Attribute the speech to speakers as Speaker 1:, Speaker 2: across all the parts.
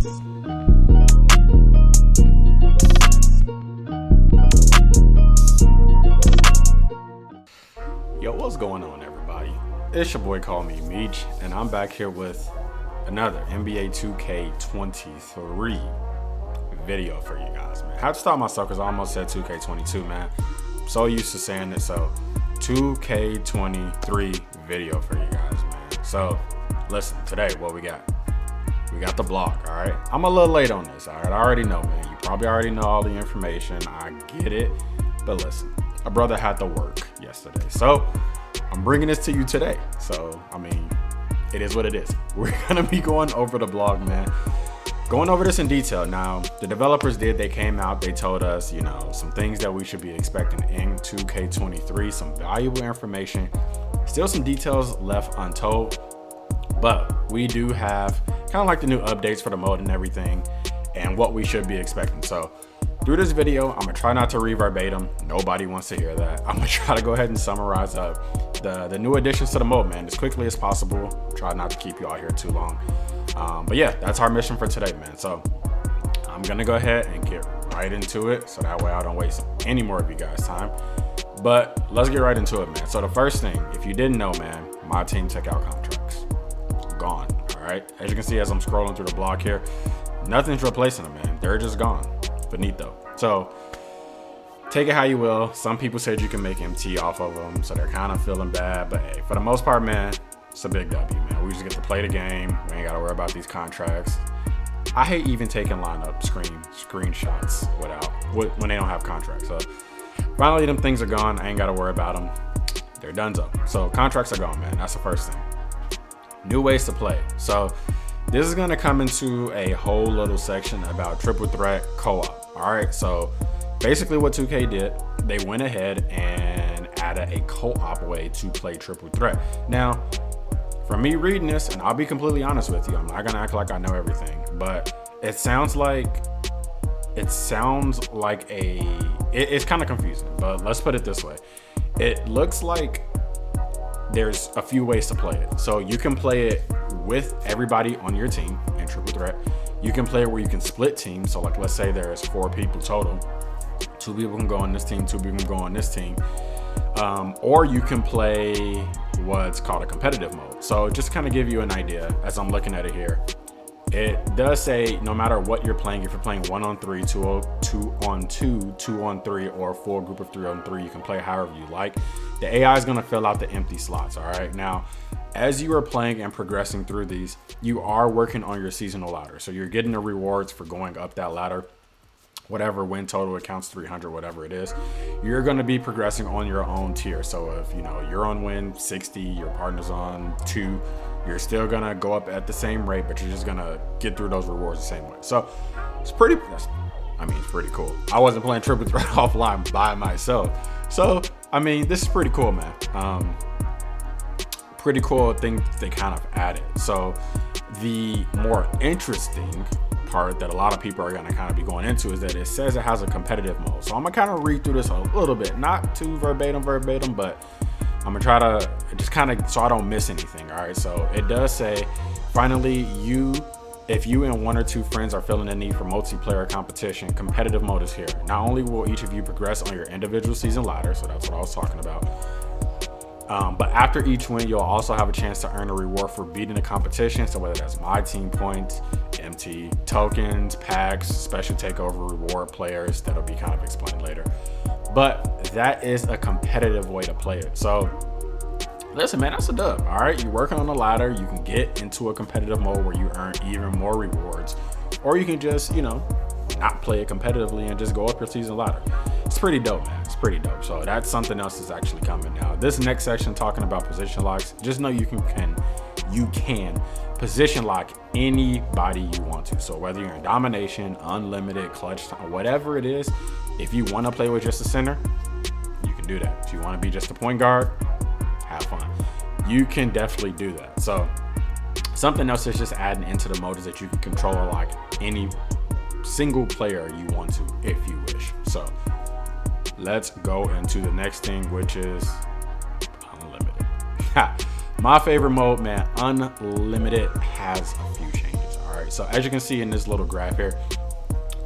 Speaker 1: Yo, what's going on, everybody? It's your boy Call Me Meech, and I'm back here with another NBA 2K23 video for you guys, man. I had to stop myself because I almost said 2K22, man. I'm so used to saying it, so 2K23 video for you guys, man. So, listen, today, what we got? We got the blog, all right? I'm a little late on this, all right? I already know, man. You probably already know all the information. I get it, but listen. A brother had to work yesterday, so I'm bringing this to you today. So, I mean, it is what it is. We're gonna be going over the blog, man. Going over this in detail. Now, the developers they came out, they told us, you know, some things that we should be expecting in 2K23, some valuable information, still some details left untold, but we do have kind of like the new updates for the mode and everything and what we should be expecting. So, through this video, I'm gonna try not to read verbatim. Nobody wants to hear that. I'm gonna try to go ahead and summarize up the new additions to the mode, man, as quickly as possible. Try not to keep you all here too long. But yeah, that's our mission for today, man. So I'm gonna go ahead and get right into it, so that way I don't waste any more of you guys' time. But let's get right into it, man. So the first thing, if you didn't know, man, my team took out contracts. Gone, all right? As you can see, as I'm scrolling through the blog here, nothing's replacing them, man. They're just gone. Finito. So take it how you will. Some people said you can make MT off of them, so they're kind of feeling bad. But hey, for the most part, man, it's a big W, man. We just get to play the game. We ain't got to worry about these contracts. I hate even taking lineup screenshots when they don't have contracts. So finally, them things are gone. I ain't got to worry about them. They're donezo. So contracts are gone, man. That's the first thing. New ways to play. So this is gonna come into a whole little section about triple threat co-op. All right, so basically what 2K did, they went ahead and added a co-op way to play triple threat. Now, for me reading this, and I'll be completely honest with you, I'm not gonna act like I know everything, but it sounds like it's kind of confusing, but let's put it this way. It looks like there's a few ways to play it. So you can play it with everybody on your team in triple threat. You can play it where you can split teams. So like, let's say there's 4 people total. 2 people can go on this team, 2 people can go on this team. Or you can play what's called a competitive mode. So just kind of give you an idea as I'm looking at it here. It does say no matter what you're playing, if you're playing 1-on-3, 2-on-2, 2-on-3, or a full group of 3-on-3, you can play however you like. The AI is going to fill out the empty slots. All right. Now, as you are playing and progressing through these, you are working on your seasonal ladder. So you're getting the rewards for going up that ladder. Whatever win total accounts 300, whatever it is, you're going to be progressing on your own tier. So if you know you're on win 60, your partner's on 2, you're still going to go up at the same rate, but you're just going to get through those rewards the same way. So it's pretty cool. I wasn't playing triple threat offline by myself. So, I mean, this is pretty cool, man. Pretty cool thing they kind of added. So the more interesting part that a lot of people are going to kind of be going into is that it says it has a competitive mode. So I'm gonna kind of read through this a little bit, not too verbatim, but I'm gonna try to just kind of so I don't miss anything. All right, so it does say, finally, if you and 1 or 2 friends are feeling the need for multiplayer competition, competitive mode is here. Not only will each of you progress on your individual season ladder, so that's what I was talking about, but after each win, you'll also have a chance to earn a reward for beating the competition. So whether that's Myteam points, MT tokens, packs, special takeover reward players, that'll be kind of explained later. But that is a competitive way to play it. So listen, man, that's a dub. All right, you're working on the ladder. You can get into a competitive mode where you earn even more rewards, or you can just, you know, not play it competitively and just go up your season ladder. It's pretty dope, man. It's pretty dope. So that's something else that's actually coming now. This next section talking about position locks, just know you can position lock anybody you want to. So whether you're in domination, unlimited, clutch time, whatever it is, if you want to play with just a center, you can do that. If you want to be just a point guard, have fun. You can definitely do that. So something else that's just adding into the mode is that you can control like any single player you want to, if you wish. So let's go into the next thing, which is unlimited. My favorite mode, man. Unlimited has a few changes. All right, unlimited. So as you can see in this little graph here,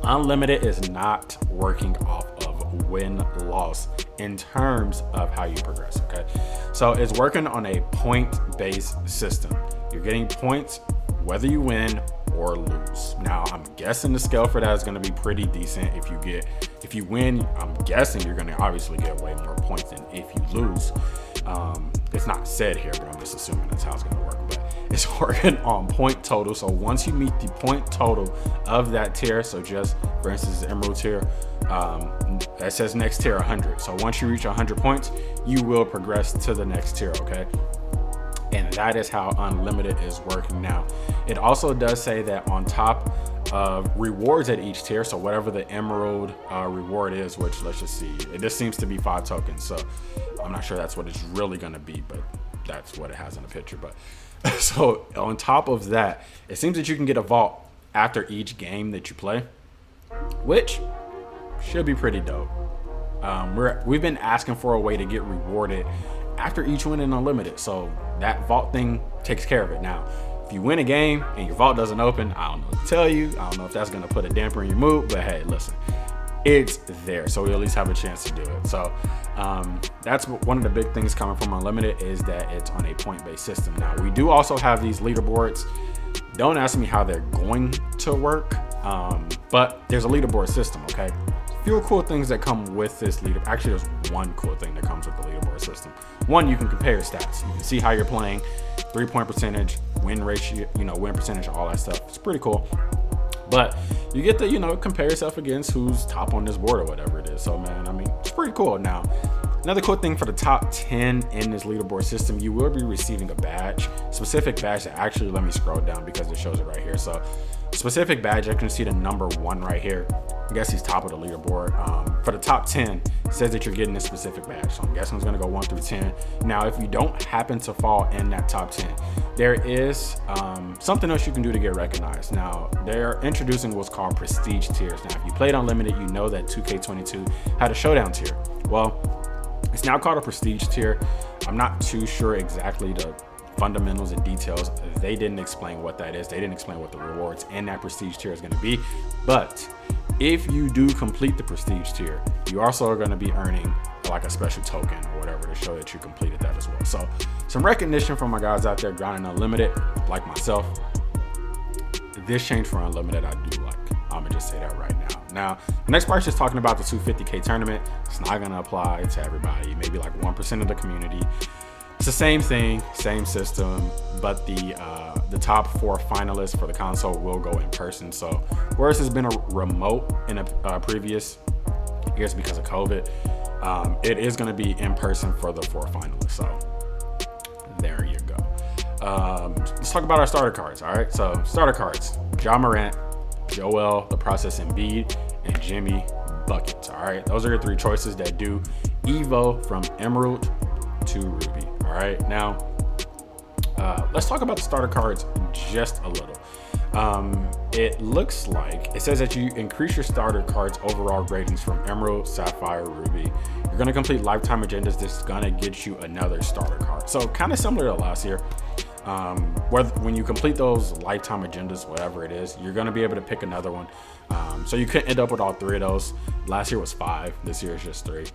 Speaker 1: unlimited is not working off of win-loss in terms of how you progress, okay? So it's working on a point-based system. You're getting points whether you win or lose. Now, I'm guessing the scale for that is gonna be pretty decent. If you win, I'm guessing you're gonna obviously get way more points than if you lose. It's not said here, but I'm just assuming that's how it's gonna work. But it's working on point total. So once you meet the point total of that tier, so just for instance, the emerald tier, that says next tier 100. So once you reach 100 points, you will progress to the next tier, okay? And that is how unlimited is working now. It also does say that on top of rewards at each tier, so whatever the emerald reward is, which let's just see, this seems to be 5 tokens, so I'm not sure that's what it's really going to be, but that's what it has in the picture. But so on top of that, it seems that you can get a vault after each game that you play, which should be pretty dope. We've been asking for a way to get rewarded after each win in unlimited, so that vault thing takes care of it. Now, if you win a game and your vault doesn't open, I don't know what to tell you. I don't know if that's gonna put a damper in your mood, but hey, listen, it's there, so we at least have a chance to do it. So that's one of the big things coming from unlimited, is that it's on a point-based system. Now, we do also have these leaderboards. Don't ask me how they're going to work, but there's a leaderboard system, okay? Few cool things that come with this leaderboard. Actually, there's one cool thing that comes with the leaderboard system. One, you can compare your stats. You can see how you're playing, 3-point percentage, win ratio, win percentage, all that stuff. It's pretty cool. But you get to, compare yourself against who's top on this board or whatever it is. So, man, I mean, it's pretty cool. Now, another cool thing for the top 10 in this leaderboard system, you will be receiving a badge, specific badge that actually, let me scroll down because it shows it right here. So, specific badge, I can see the number 1 right here. I guess he's top of the leaderboard. For the top 10, it says that you're getting this specific badge. So I'm guessing it's gonna go 1 through 10. Now, if you don't happen to fall in that top 10, there is something else you can do to get recognized. Now, they're introducing what's called prestige tiers. Now, if you played Unlimited, you know that 2K22 had a showdown tier. Well, it's now called a prestige tier. I'm not too sure exactly the fundamentals and details. They didn't explain what that is. They didn't explain what the rewards in that prestige tier is going to be. But if you do complete the prestige tier, you also are going to be earning like a special token or whatever to show that you completed that as well. So some recognition from my guys out there grinding unlimited, like myself. This change for unlimited I do like. I'm gonna just say that right now. Now, the next part is just talking about the 250K tournament. It's not gonna apply to everybody, maybe like 1% of the community. It's the same thing, same system, but the top 4 finalists for the console will go in person. So whereas it's been a remote in a previous years because of COVID, it is going to be in person for the 4 finalists. So there you go. Let's talk about our starter cards. All right, so starter cards: Ja Morant, Joel, the Process Embiid, and Jimmy Buckets. All right, those are your 3 choices that do Evo from Emerald to Ruby. All right, now let's talk about the starter cards just a little. It looks like it says that you increase your starter cards overall ratings from Emerald, Sapphire, Ruby. You're going to complete lifetime agendas. This is going to get you another starter card. So kind of similar to last year. When you complete those lifetime agendas, whatever it is, you're going to be able to pick another one. So you could end up with all 3 of those. Last year was 5. This year is just 3.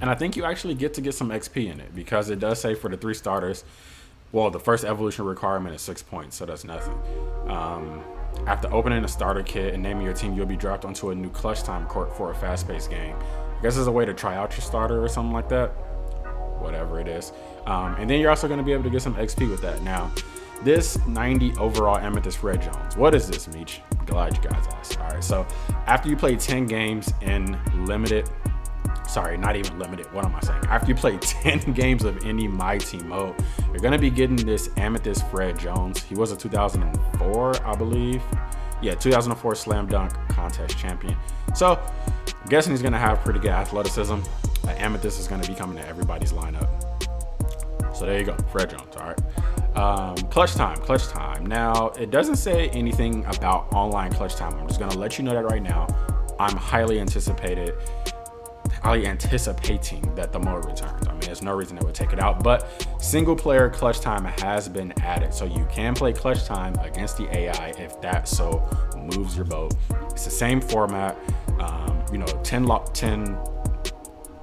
Speaker 1: And I think you actually get to get some XP in it, because it does say for the 3 starters, well, the first evolution requirement is 6 points, so that's nothing. After opening a starter kit and naming your team, you'll be dropped onto a new clutch time court for a fast-paced game. I guess it's a way to try out your starter or something like that, whatever it is. And then you're also going to be able to get some XP with that. Now, this 90 overall Amethyst Fred Jones, what is this, Meech? I'm glad you guys asked. All right, so after you play 10 games in limited, sorry, not even limited, what am I saying? After you play 10 games of any Myteam mode, you're gonna be getting this Amethyst Fred Jones. He was a 2004, I believe. Yeah, 2004 Slam Dunk Contest champion. So I'm guessing he's gonna have pretty good athleticism. Amethyst is gonna be coming to everybody's lineup. So there you go, Fred Jones, all right. Clutch time. Now, it doesn't say anything about online clutch time. I'm just gonna let you know that right now. I'm highly anticipating that the mode returns. I mean, there's no reason they would take it out. But single player clutch time has been added, so you can play clutch time against the AI if that so moves your boat. It's the same format. 10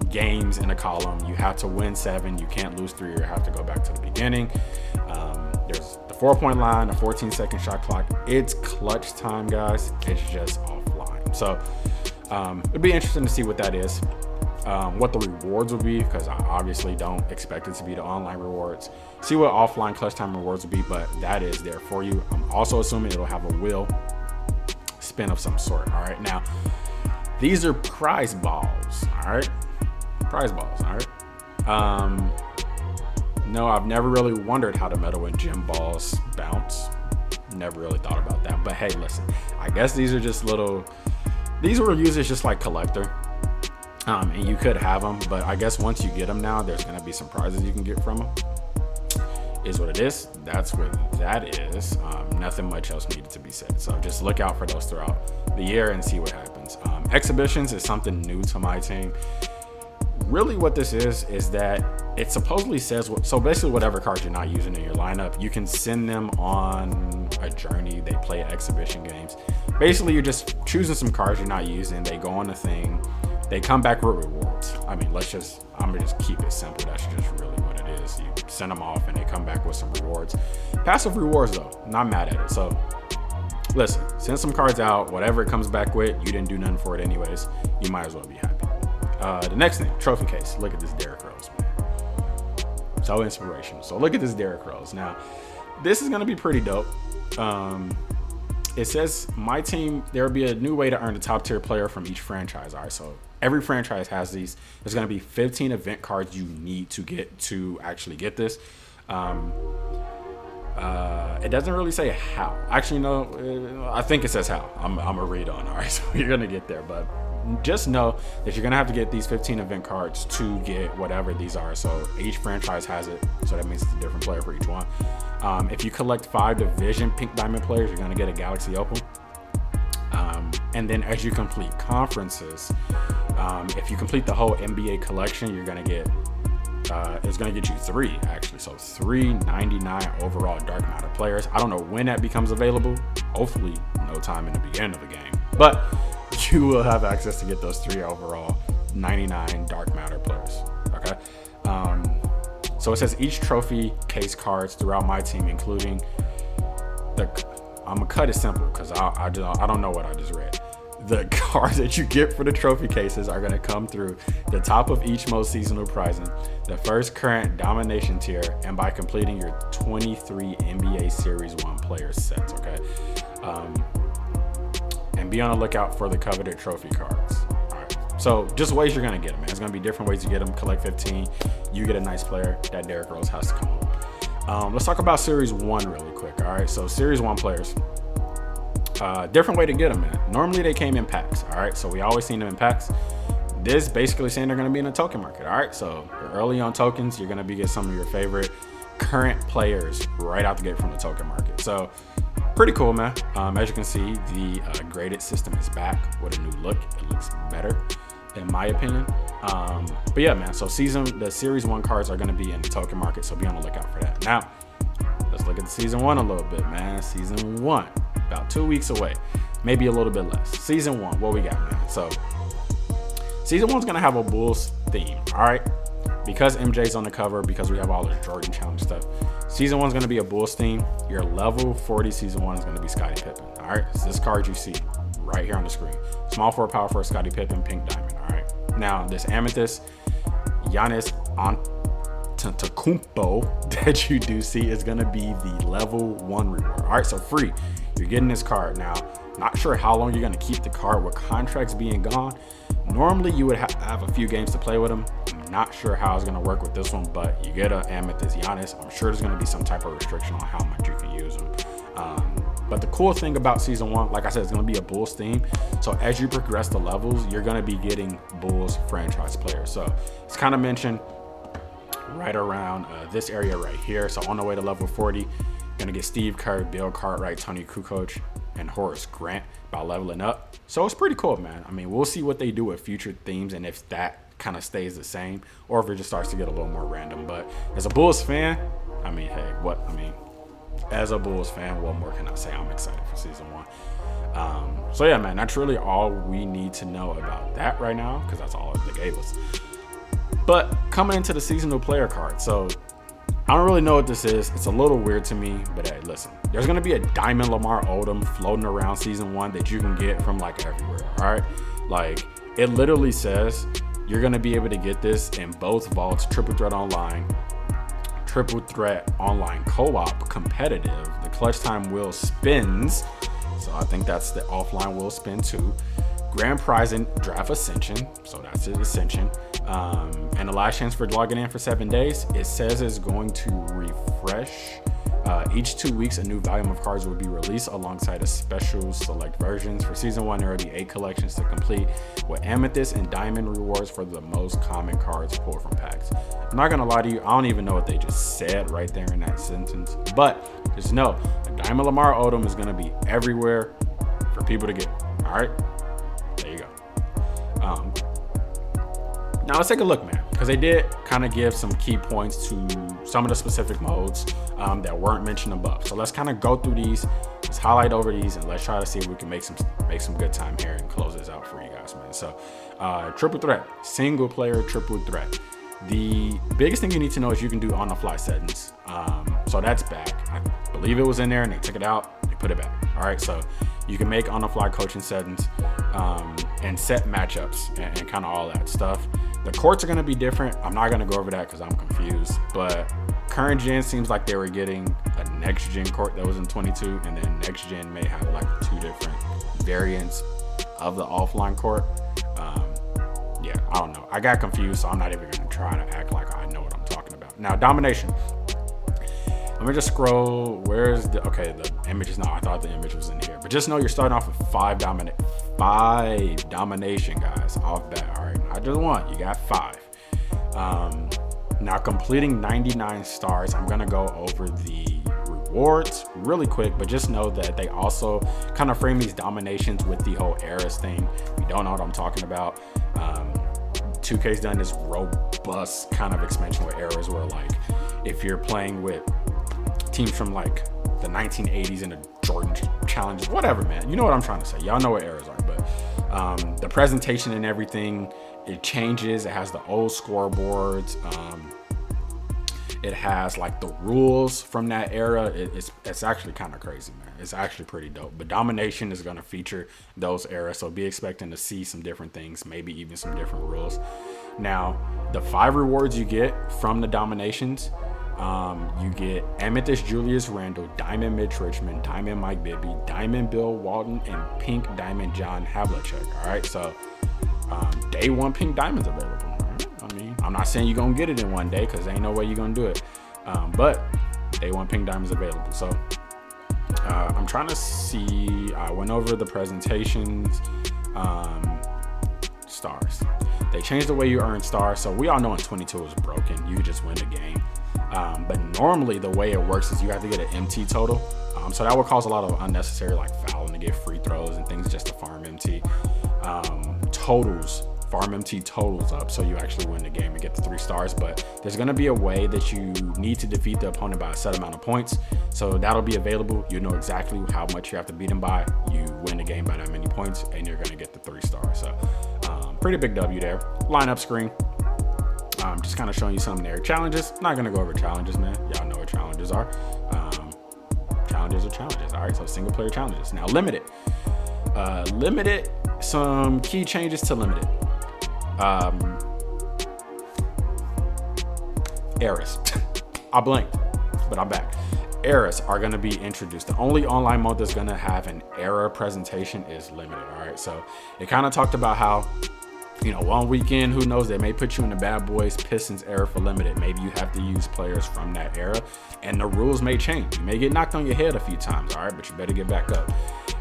Speaker 1: games in a column. You have to win 7. You can't lose 3 or have to go back to the beginning. There's the 4-point line, a 14-second shot clock. It's clutch time, guys. It's just offline. So it'd be interesting to see what that is, what the rewards will be, because I obviously don't expect it to be the online rewards. See what offline clutch time rewards will be, but that is there for you. I'm also assuming it'll have a wheel spin of some sort. All right, now these are prize balls. All right, prize balls. All right. No, I've never really wondered how the metal and gym balls bounce. Never really thought about that. But hey, listen, I guess these are just these were used as just like collector. And you could have them, but I guess once you get them now, there's going to be some prizes you can get from them. Is what it is. That's what that is. Nothing much else needed to be said. So just look out for those throughout the year and see what happens. Exhibitions is something new to my team. Really what this is that it supposedly says, so basically whatever cards you're not using in your lineup, you can send them on a journey. They play exhibition games. Basically, you're just choosing some cards you're not using. They go on the thing. They come back with rewards. I mean, I'm gonna just keep it simple. That's just really what it is. You send them off and they come back with some rewards. Passive rewards though, not mad at it. So listen, send some cards out, whatever it comes back with, you didn't do nothing for it anyways. You might as well be happy. The next thing, trophy case. Look at this Derrick Rose, man. So inspirational. So look at this Derrick Rose. Now, this is gonna be pretty dope. It says my team, there'll be a new way to earn a top tier player from each franchise. All right, so every franchise has these. There's going to be 15 event cards you need to get to actually get this. It doesn't really say how. Actually, no, I think it says how. I'm going to read on. All right, so you're going to get there. But just know that you're going to have to get these 15 event cards to get whatever these are. So each franchise has it. So that means it's a different player for each one. If you collect 5 Division Pink Diamond players, you're going to get a Galaxy Opal. And then as you complete conferences, if you complete the whole NBA collection, you're going to get, it's going to get you 3 actually. So 399 overall Dark Matter players. I don't know when that becomes available. Hopefully no time in the beginning of the game, but you will have access to get those 3 overall 99 Dark Matter players. Okay. So it says each trophy case cards throughout my team, including I'm gonna cut it simple because I don't know what I just read. The cards that you get for the trophy cases are gonna come through the top of each most seasonal prizing, the first current domination tier, and by completing your 23 NBA Series 1 player sets. Okay. And be on the lookout for the coveted trophy cards. So just ways you're gonna get them, man. It's gonna be different ways to get them. Collect 15, you get a nice player. That Derrick Rose has to come home. Let's talk about Series 1 really quick. All right, so Series 1 players, different way to get them, man. Normally they came in packs. All right, so we always seen them in packs. This basically saying they're gonna be in the token market. All right, so you're early on tokens, you're gonna be getting some of your favorite current players right out the gate from the token market. So pretty cool, man. As you can see, the graded system is back with a new look. It looks better, in my opinion. But yeah, man, so the Series 1 cards are going to be in the token market, so be on the lookout for that. Now, let's look at the Season 1 a little bit, man. Season 1, about 2 weeks away, maybe a little bit less. Season 1, what we got, man? So, Season 1's going to have a Bulls theme, all right? Because MJ's on the cover, because we have all the Jordan Challenge stuff, Season 1's going to be a Bulls theme. Your level 40 Season 1 is going to be Scottie Pippen, all right? It's this card you see right here on the screen. Small forward, power forward, Scottie Pippen, pink diamond, all right? Now, this Amethyst, Giannis Antetokounmpo that you do see is going to be the level 1 reward. All right, so free. You're getting this card. Now, not sure how long you're going to keep the card with contracts being gone. Normally, you would have a few games to play with them. I'm not sure how it's going to work with this one, but you get an Amethyst Giannis. I'm sure there's going to be some type of restriction on how much you can use them. But the cool thing about Season 1, like I said, it's going to be a Bulls theme. So as you progress the levels, you're going to be getting Bulls franchise players. So it's kind of mentioned right around this area right here. So on the way to level 40, you're going to get Steve Kerr, Bill Cartwright, Tony Kukoc, and Horace Grant by leveling up. So it's pretty cool, man. I mean, we'll see what they do with future themes and if that kind of stays the same, or if it just starts to get a little more random. But as a Bulls fan, I mean, hey, as a Bulls fan, what more can I say? I'm excited for season 1. So yeah, man, that's really all we need to know about that right now, because that's all they gave us. But coming into the seasonal player card, so I don't really know what this is. It's a little weird to me, but hey, listen, there's going to be a Diamond Lamar Odom floating around season 1 that you can get from like everywhere, all right? Like, it literally says you're going to be able to get this in both vaults, Triple Threat Online, Triple Threat Online Co-op competitive. The clutch time wheel spins, so I think that's the offline wheel spin too. Grand prize in draft ascension, so that's it, ascension. And the last chance for logging in for 7 days. It says it's going to refresh. Each 2 weeks, a new volume of cards will be released alongside a special select versions. For season 1, there will be 8 collections to complete with amethyst and diamond rewards for the most common cards pulled from packs. I'm not gonna lie to you, I don't even know what they just said right there in that sentence, but just know a Diamond Lamar Odom is gonna be everywhere for people to get. All right, there you go. Now let's take a look, man, because they did kind of give some key points to some of the specific modes that weren't mentioned above. So let's kind of go through these, let's highlight over these, and let's try to see if we can make some good time here and close this out for you guys, man. So triple threat, single player triple threat. The biggest thing you need to know is you can do on the fly settings. So that's back. I believe it was in there and they took it out, they put it back. All right, so you can make on the fly coaching settings and set matchups and kind of all that stuff. The courts are going to be different. I'm not going to go over that because I'm confused, but current gen seems like they were getting a next gen court that was in 22, and then next gen may have like 2 different variants of the offline court. Yeah, I don't know. I got confused, so I'm not even going to try to act like I know what I'm talking about. Now, domination. Let me just scroll. Where's the, okay, the image is not, I thought the image was in here, but just know you're starting off with 5 domination, guys, off bat. All right, not just 1, you got 5. Now completing 99 stars, I'm gonna go over the rewards really quick, but just know that they also kind of frame these dominations with the whole eras thing. If you don't know what I'm talking about, 2K's done this robust kind of expansion with eras where, like, if you're playing with teams from like the 1980s and the Jordan challenges, whatever, man, you know what I'm trying to say. Y'all know what eras are, but the presentation and everything, it changes. It has the old scoreboards. It has like the rules from that era. It's actually kind of crazy, man. It's actually pretty dope. But domination is going to feature those eras, so be expecting to see some different things, maybe even some different rules. Now, the 5 rewards you get from the dominations, you get Amethyst Julius Randle, Diamond Mitch Richmond, Diamond Mike Bibby, Diamond Bill Walton, and Pink Diamond John Havlicek. All right, so day 1 Pink Diamond's available. All right? I mean, I'm not saying you're gonna get it in one day because there ain't no way you're gonna do it, but day 1 Pink Diamond's available. So I'm trying to see. I went over the presentations. Stars. They changed the way you earn stars. So we all know in 22 it was broken. You just win the game. But normally the way it works is you have to get an MT total. So that would cause a lot of unnecessary like fouling to get free throws and things just to farm MT. Farm MT totals up so you actually win the game and get the 3 stars. But there's going to be a way that you need to defeat the opponent by a set amount of points. So that'll be available. You know exactly how much you have to beat them by. You win the game by that many points and you're going to get the 3 stars. So pretty big W there. Lineup screen. Just kind of showing you some of their challenges. Not going to go over challenges, man. Y'all know what challenges are. Challenges are challenges. All right, so single player challenges. Now limited. Limited, some key changes to limited. Eras. I blinked, but I'm back. Eras are going to be introduced. The only online mode that's going to have an era presentation is limited. All right, so it kind of talked about how, you know, one weekend, who knows, they may put you in the Bad Boys Pistons era for limited. Maybe you have to use players from that era and the rules may change. You may get knocked on your head a few times, all right, but you better get back up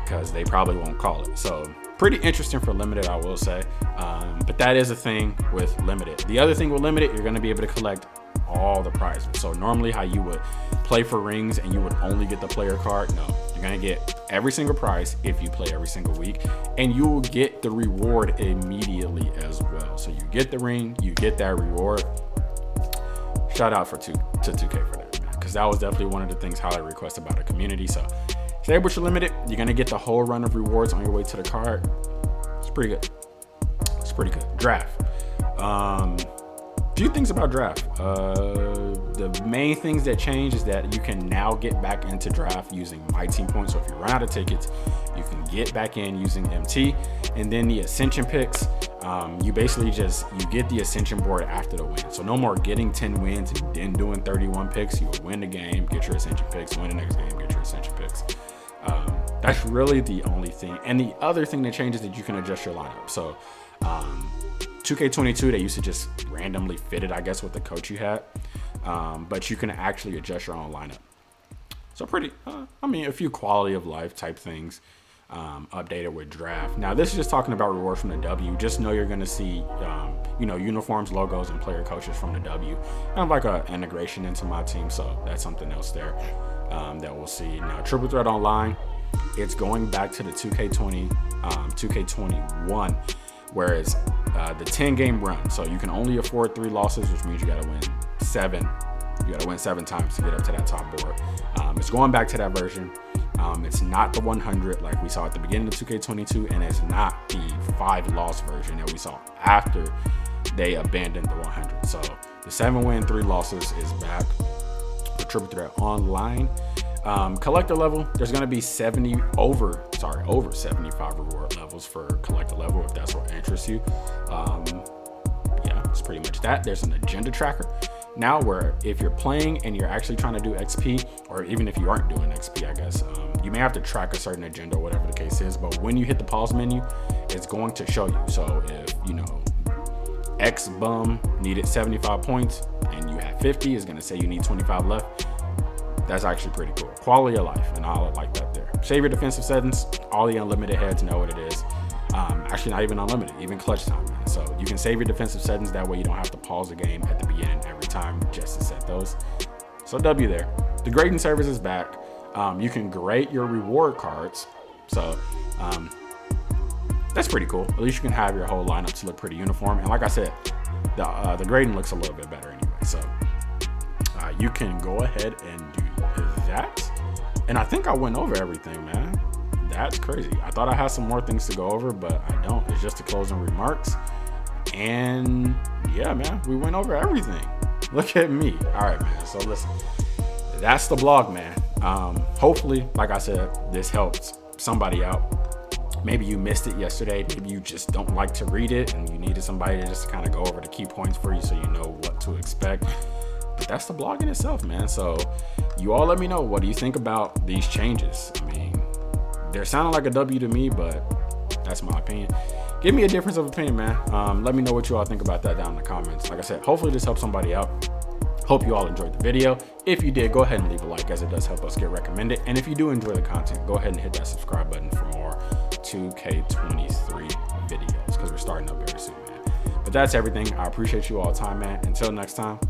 Speaker 1: because they probably won't call it. So pretty interesting for limited, I will say. But that is a thing with limited. The other thing with limited, you're going to be able to collect all the prizes. So normally how you would play for rings and you would only get the player card, no, you're gonna get every single prize if you play every single week, and you will get the reward immediately as well. So you get the ring, you get that reward. Shout out to 2K for that, man, because that was definitely one of the things highly requested by the community. So stay with your limited, you're gonna get the whole run of rewards on your way to the card. It's pretty good. It's pretty good. Draft. Few things about draft. The main things that change is that you can now get back into draft using Myteam points. So if you run out of tickets, you can get back in using MT. And then the ascension picks, you basically you get the ascension board after the win. So no more getting 10 wins and then doing 31 picks. You will win the game, get your ascension picks, win the next game, get your ascension picks. That's really the only thing. And the other thing that changes is that you can adjust your lineup. So 2K22, they used to just randomly fit it, I guess, with the coach you had. But you can actually adjust your own lineup. So pretty, a few quality of life type things updated with draft. Now, this is just talking about rewards from the W. Just know you're going to see, uniforms, logos, and player coaches from the W. Kind of like an integration into my team. So that's something else there that we'll see. Now, Triple Threat Online, it's going back to the 2K21, whereas the 10-game run. So you can only afford 3 losses, which means you got to win 7. You got to win 7 times to get up to that top board. It's going back to that version. It's not the 100 like we saw at the beginning of 2K22, and it's not the 5-loss version that we saw after they abandoned the 100. So the 7-win, 3 losses is back for Triple Threat Online. Collector level, there's going to be over 75 reward levels for collector level if that's what interests you. Yeah, it's pretty much that. There's an agenda tracker now where if you're playing and you're actually trying to do XP, or even if you aren't doing XP, I guess, you may have to track a certain agenda or whatever the case is, but when you hit the pause menu, it's going to show you. So if, X bum needed 75 points and you have 50, it's going to say you need 25 left. That's actually pretty cool. Quality of life, and I like that there. Save your defensive settings. All the unlimited heads know what it is. Actually, not even unlimited, even clutch time, man. So you can save your defensive settings. That way you don't have to pause the game at the beginning every time just to set those. So W there. The grading service is back. You can grade your reward cards. So that's pretty cool. At least you can have your whole lineup to look pretty uniform. And like I said, the grading looks a little bit better anyway. So you can go ahead and do that. And I think I went over everything, man. That's crazy. I thought I had some more things to go over, but I don't. It's just the closing remarks. And yeah, man, we went over everything. Look at me. All right, man. So listen, that's the blog, man. Hopefully, like I said, this helps somebody out. Maybe you missed it yesterday. Maybe you just don't like to read it and you needed somebody to just kind of go over the key points for you so you know what to expect. But that's the blog in itself, man. So you all let me know, what do you think about these changes? I mean, they're sounding like a W to me, but that's my opinion. Give me a difference of opinion, man. Let me know what you all think about that down in the comments. Like I said, hopefully this helps somebody out. Hope you all enjoyed the video. If you did, go ahead and leave a like, as it does help us get recommended. And if you do enjoy the content, go ahead and hit that subscribe button for more 2K23 videos, because we're starting up very soon, man. But that's everything. I appreciate you all time, man. Until next time.